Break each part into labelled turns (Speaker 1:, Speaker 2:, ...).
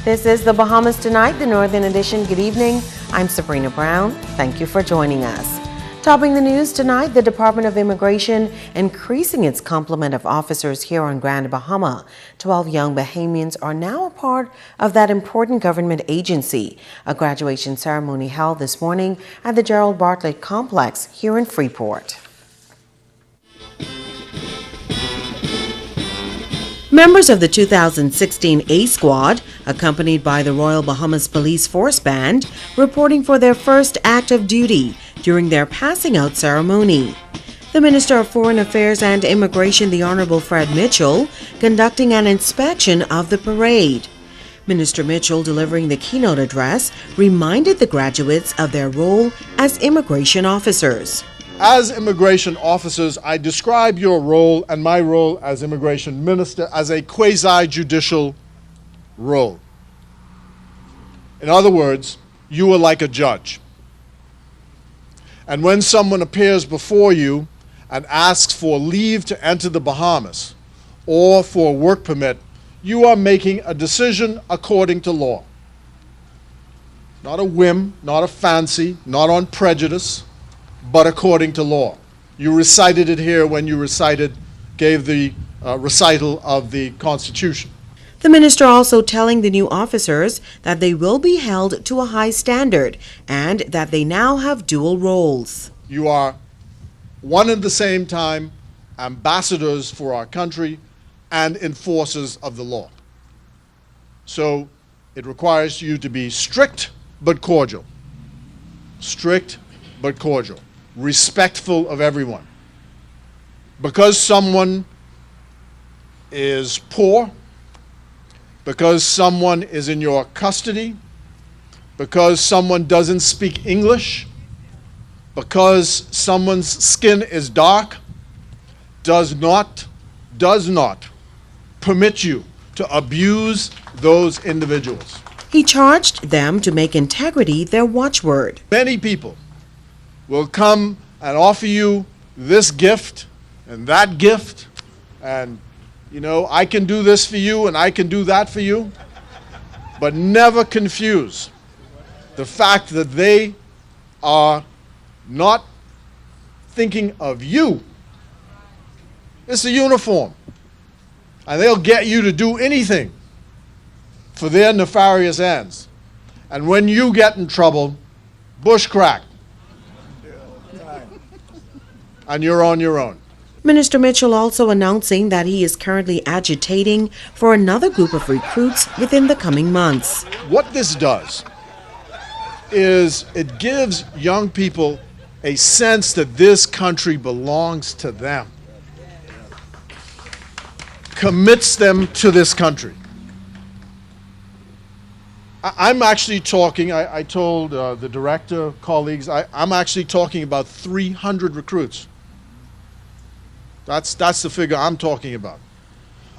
Speaker 1: This is the Bahamas Tonight, the Northern Edition. Good evening. I'm Sabrina Brown. Thank you for joining us. Topping the news tonight, the Department of Immigration increasing its complement of officers here on Grand Bahama. 12 young Bahamians are now a part of that important government agency. A graduation ceremony held this morning at the Gerald Bartlett Complex here in Freeport. Members of the 2016 A Squad, accompanied by the Royal Bahamas Police Force Band, reporting for their first act of duty during their passing out ceremony. The Minister of Foreign Affairs and Immigration, the Honorable Fred Mitchell, conducting an inspection of the parade. Minister Mitchell, delivering the keynote address, reminded the graduates of their role as immigration officers.
Speaker 2: As immigration officers, I describe your role and my role as immigration minister as a quasi-judicial role. In other words, you are like a judge. And when someone appears before you and asks for leave to enter the Bahamas or for a work permit, you are making a decision according to law. Not a whim, not a fancy, not on prejudice, but according to law. You recited it here when you gave the recital of the Constitution.
Speaker 1: The minister also telling the new officers that they will be held to a high standard and that they now have dual roles.
Speaker 2: You are one at the same time ambassadors for our country and enforcers of the law. So it requires you to be strict but cordial. Strict but cordial. Respectful of everyone. Because someone is poor, because someone is in your custody, because someone doesn't speak English, because someone's skin is dark, does not permit you to abuse those individuals.
Speaker 1: He charged them to make integrity their watchword.
Speaker 2: Many people will come and offer you this gift and that gift, and I can do this for you and I can do that for you, but never confuse the fact that they are not thinking of you. It's a uniform, and they'll get you to do anything for their nefarious ends. And when you get in trouble, bush crack. And you're on your own.
Speaker 1: Minister Mitchell also announcing that he is currently agitating for another group of recruits within the coming months.
Speaker 2: What this does is it gives young people a sense that this country belongs to them. Commits them to this country. I'm actually talking, I told the director, colleagues, I'm actually talking about 300 recruits. That's the figure I'm talking about.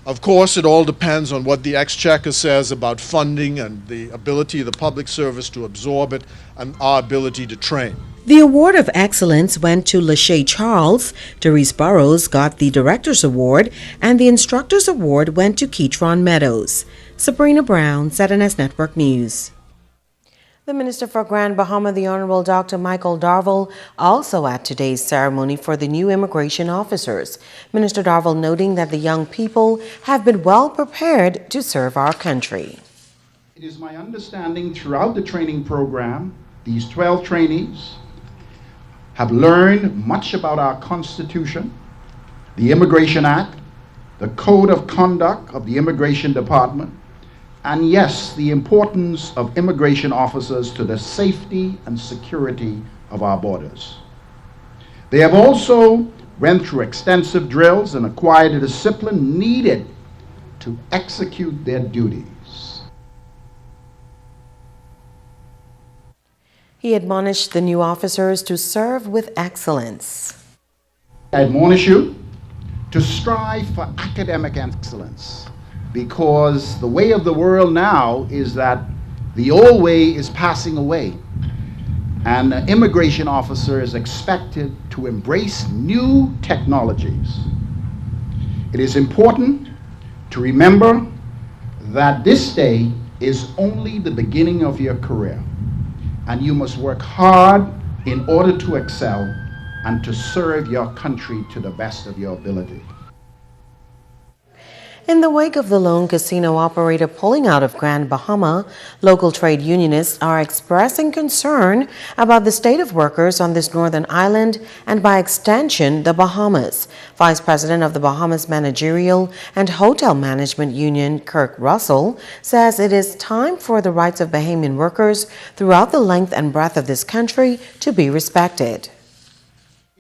Speaker 2: Of course, it all depends on what the Exchequer says about funding and the ability of the public service to absorb it and our ability to train.
Speaker 1: The award of excellence went to Lachey Charles. Therese Burrows got the Director's Award, and the Instructor's Award went to Keatron Meadows. Sabrina Brown, ZNS Network News. The Minister for Grand Bahama, the Honorable Dr. Michael Darville, also at today's ceremony for the new immigration officers. Minister Darville noting that the young people have been well prepared to serve our country.
Speaker 3: It is my understanding throughout the training program, these 12 trainees have learned much about our Constitution, the Immigration Act, the Code of Conduct of the Immigration Department, and yes, the importance of immigration officers to the safety and security of our borders. They have also went through extensive drills and acquired the discipline needed to execute their duties.
Speaker 1: He admonished the new officers to serve with excellence.
Speaker 3: I admonish you to strive for academic excellence, because the way of the world now is that the old way is passing away, and an immigration officer is expected to embrace new technologies. It is important to remember that this day is only the beginning of your career, and you must work hard in order to excel and to serve your country to the best of your ability.
Speaker 1: In the wake of the lone casino operator pulling out of Grand Bahama, local trade unionists are expressing concern about the state of workers on this northern island and, by extension, the Bahamas. Vice President of the Bahamas Managerial and Hotel Management Union, Kirk Russell, says it is time for the rights of Bahamian workers throughout the length and breadth of this country to be respected.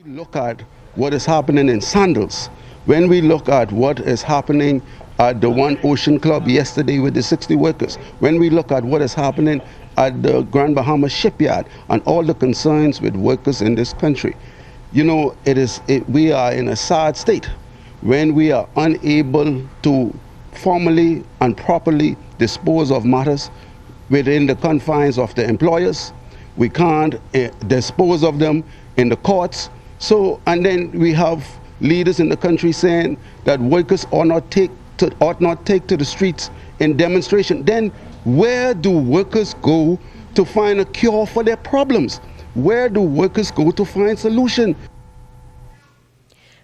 Speaker 4: Look at what is happening in Sandals. When we look at what is happening at the One Ocean Club yesterday with the 60 workers, when we look at what is happening at the Grand Bahama shipyard and all the concerns with workers in this country, you know, we are in a sad state when we are unable to formally and properly dispose of matters within the confines of the employers. We can't dispose of them in the courts. So, and then we have leaders in the country saying that workers ought not take to the streets in demonstration. Then where do workers go to find a cure for their problems? Where do workers go to find solution?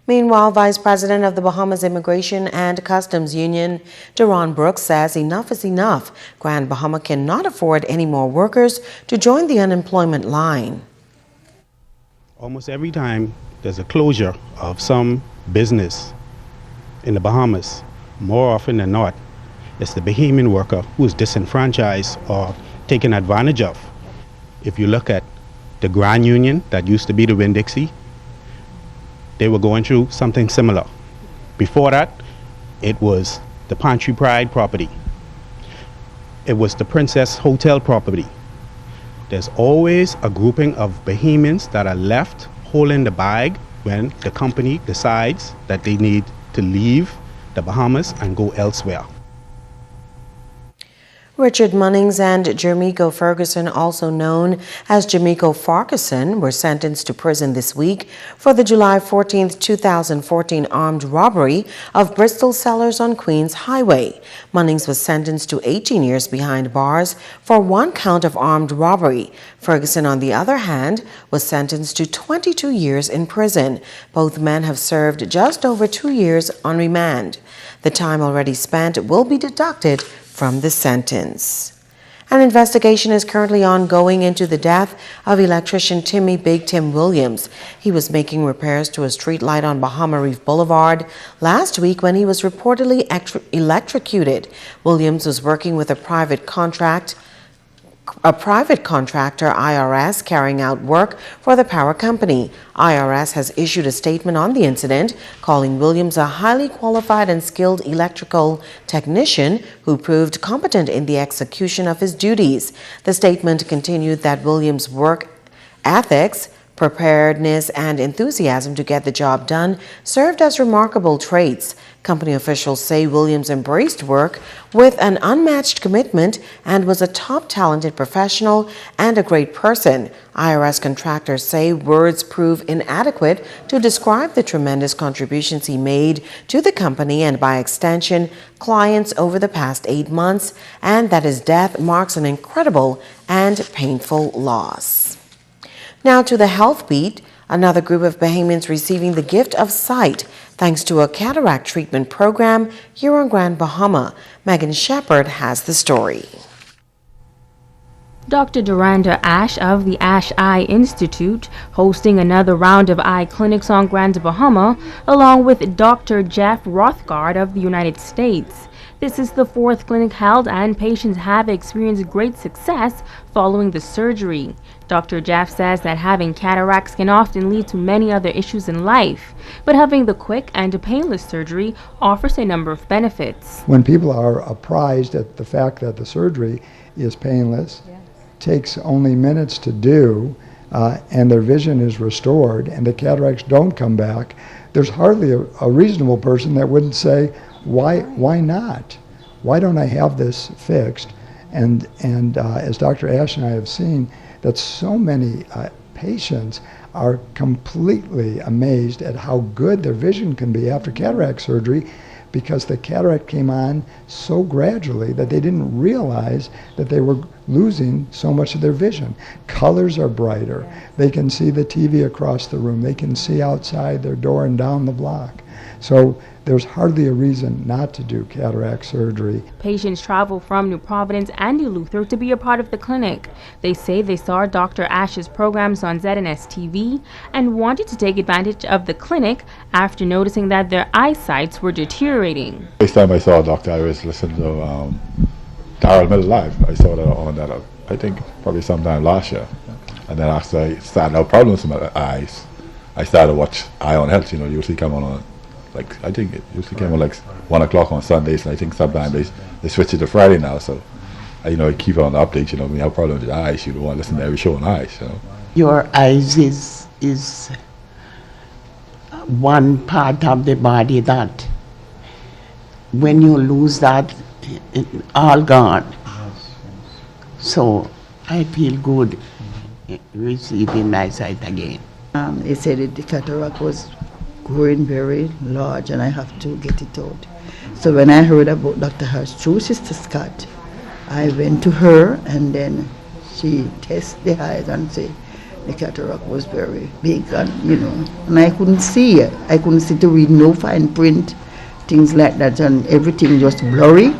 Speaker 1: Meanwhile, Vice President of the Bahamas Immigration and Customs Union, Deron Brooks, says enough is enough. Grand Bahama cannot afford any more workers to join the unemployment line.
Speaker 5: Almost every time there's a closure of some business in the Bahamas, more often than not, it's the Bahamian worker who is disenfranchised or taken advantage of. If you look at the Grand Union that used to be the Winn-Dixie, they were going through something similar. Before that, it was the Pantry Pride property. It was the Princess Hotel property. There's always a grouping of Bahamians that are left holding the bag when the company decides that they need to leave the Bahamas and go elsewhere.
Speaker 1: Richard Munnings and Jermico Ferguson, also known as Jermico Farquharson, were sentenced to prison this week for the July 14, 2014 armed robbery of Bristol Cellars on Queens Highway. Munnings was sentenced to 18 years behind bars for one count of armed robbery. Ferguson, on the other hand, was sentenced to 22 years in prison. Both men have served just over 2 years on remand. The time already spent will be deducted from the sentence. An investigation is currently ongoing into the death of electrician Timmy Big Tim Williams. He was making repairs to a street light on Bahama Reef Boulevard last week when he was reportedly electrocuted. Williams was working with a private contractor, IRS, carrying out work for the power company. IRS has issued a statement on the incident, calling Williams a highly qualified and skilled electrical technician who proved competent in the execution of his duties. The statement continued that Williams' work ethics, preparedness, and enthusiasm to get the job done served as remarkable traits. Company officials say Williams embraced work with an unmatched commitment and was a top talented professional and a great person. IRS contractors say words prove inadequate to describe the tremendous contributions he made to the company and, by extension, clients over the past 8 months, and that his death marks an incredible and painful loss. Now to the health beat. Another group of Bahamians receiving the gift of sight thanks to a cataract treatment program here on Grand Bahama. Megan Shepard has the story.
Speaker 6: Dr. Duranda Ash of the Ash Eye Institute hosting another round of eye clinics on Grand Bahama, along with Dr. Jeff Rothgard of the United States. This is the 4th clinic held, and patients have experienced great success following the surgery. Dr. Jeff says that having cataracts can often lead to many other issues in life, but having the quick and painless surgery offers a number of benefits.
Speaker 7: When people are apprised at the fact that the surgery is painless, takes only minutes to do, and their vision is restored and the cataracts don't come back, there's hardly a reasonable person that wouldn't say, why not? Why don't I have this fixed? And as Dr. Ash and I have seen, that so many patients are completely amazed at how good their vision can be after cataract surgery, because the cataract came on so gradually that they didn't realize that they were losing so much of their vision. Colors are brighter. They can see the TV across the room. They can see outside their door and down the block. So there's hardly a reason not to do cataract surgery.
Speaker 6: Patients travel from New Providence and New Luther to be a part of the clinic. They say they saw Dr. Ash's programs on ZNS TV and wanted to take advantage of the clinic after noticing that their eyesights were deteriorating.
Speaker 8: First time I saw Dr. I was listening to Darryl Miller Live. I saw that on that, I think probably sometime last year. And then after I started out problems with my eyes, I started to watch Eye on Health. Usually come on like, I think it usually came on like 1 o'clock on Sundays, and I think sometimes they switch it to Friday now, so I keep on the updates. When you have problems with eyes, you don't want to listen to every show on eyes.
Speaker 9: Your eyes is one part of the body that when you lose that, it all gone. So I feel good receiving my sight again.
Speaker 10: They said that the cataract was growing very large and I have to get it out. So when I heard about Dr. Harsh through Sister Scott, I went to her and then she tested the eyes and said the cataract was very big and I couldn't see it. I couldn't see to read no fine print, things like that, and everything just blurry.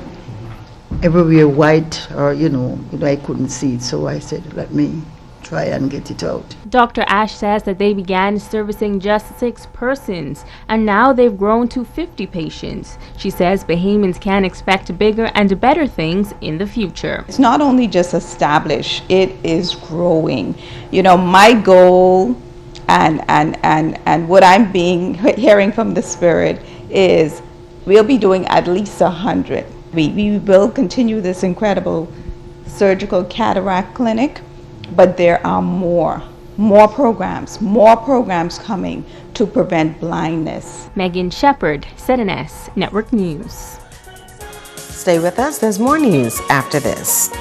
Speaker 10: Everywhere white or I couldn't see it, so I said let me try and get it out.
Speaker 6: Dr. Ash says that they began servicing just 6 persons and now they've grown to 50 patients. She says Bahamians can expect bigger and better things in the future.
Speaker 11: It's not only just established, it is growing. My goal and what I'm hearing from the Spirit is we'll be doing at least 100. We will continue this incredible surgical cataract clinic, but there are more programs coming to prevent blindness.
Speaker 6: Megan Shepard, ZNS Network News.
Speaker 1: Stay with us. There's more news after this.